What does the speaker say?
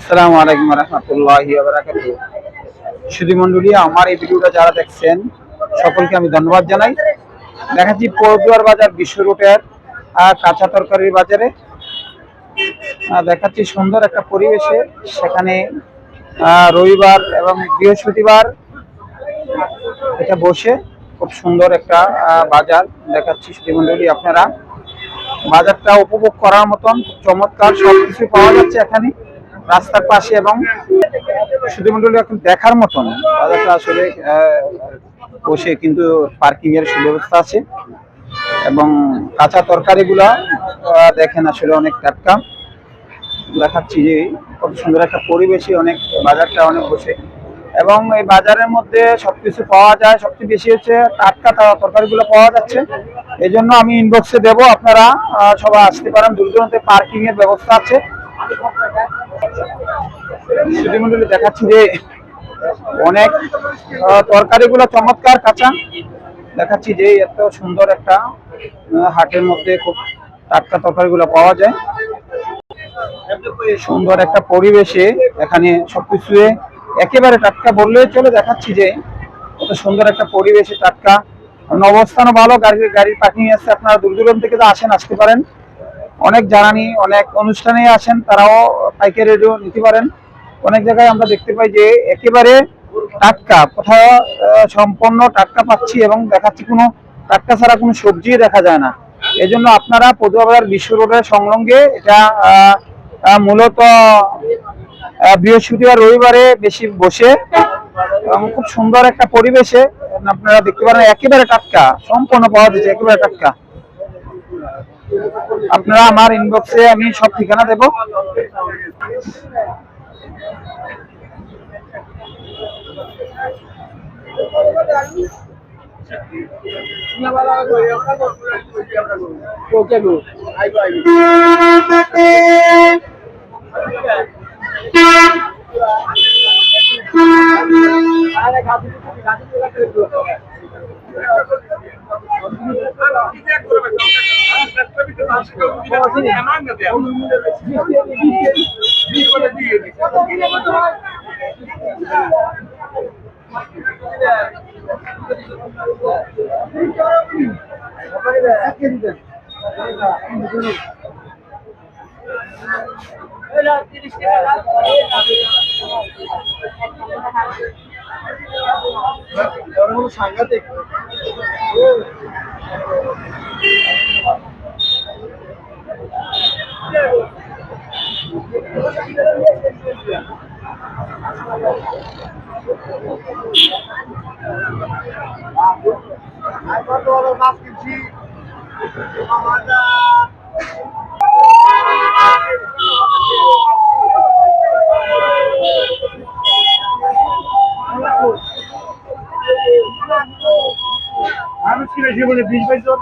আসসালামু আলাইকুম রহমতুল্লাহি ওয়া বারাকাতুহু। সুধী মণ্ডলী, আমার এই ভিডিওটা যারা দেখছেন সকলকে আমি ধন্যবাদ জানাই। দেখাচ্ছি পৌরদুয়ার বাজার বিশ্ব রোডের কাঁচা তরকারির বাজারে দেখাচ্ছি সুন্দর একটা পরিবেশে। সেখানে রবিবার এবং বৃহস্পতিবার এটা বসে খুব সুন্দর একটা বাজার দেখাচ্ছি সুধী মণ্ডলী। আপনারা বাজারটা উপভোগ করার মতন চমৎকার সবকিছু পাওয়া যাচ্ছে এখানে রাস্তার পাশে, এবং সুধীমণ্ডলী এখন দেখার মতন বাজারটা আসলে বসে কিন্তু পার্কিং এর সুব্যবস্থা আছে, এবং কাঁচা তরকারি গুলা দেখেন আসলে অনেক টাটকা। দেখাচ্ছি যে কত সুন্দর একটা পরিবেশে অনেক বাজারটা অনেক বসে, এবং এই বাজারের মধ্যে সবকিছু পাওয়া যায়। সবচেয়ে বেশি হচ্ছে টাটকা তরকারি গুলো পাওয়া যাচ্ছে। এই জন্য আমি ইনবক্সে দেব, আপনারা সবাই আসতে পারেন। দূর দূরান্তে পার্কিং এর ব্যবস্থা আছে। সুধীমণ্ডলী দেখাচ্ছি যে অনেক তরকারিগুলো চমৎকার কাঁচা। দেখাচ্ছি যে এত সুন্দর একটা হাটের মধ্যে খুব টাটকা তরকারিগুলো পাওয়া যায়। সুন্দর একটা পরিবেশে এখানে সবকিছু একেবারে টাটকা বললেই চলে। দেখাচ্ছি যে কত সুন্দর একটা পরিবেশে টাটকা, অবস্থানও ভালো, গাড়ির পার্কিং আছে। আপনারা দূর দূরান্ত থেকে আসতে পারেন। অনেক জ্বালানি অনেক অনুষ্ঠানে আসেন, তারাও পাইকারি রেটও নিতে পারেন। অনেক জায়গায় আমরা দেখতে পাই যে একেবারে টাটকা, কোথাও সম্পূর্ণ টাটকা পাচ্ছি, এবং দেখাচ্ছি কোনো টাটকা ছাড়া কোনো সবজি দেখা যায় না। এই জন্য আপনারা পদুয়া বাজার বিশ্ব রোডের সংলগ্নে এটা মূলত বৃহস্পতিবার রবিবারে বেশি বসে, এবং খুব সুন্দর একটা পরিবেশে আপনারা দেখতে পারেন। একেবারে টাটকা সম্পূর্ণ পাওয়া যাচ্ছে, একেবারে টাটকা। আপনারা আমার ইনবক্সে আমি সব ঠিকানা দেব। সাংঘাতিক মাছ কিনছি। মানুষ কি বেশি বলে 20 বছর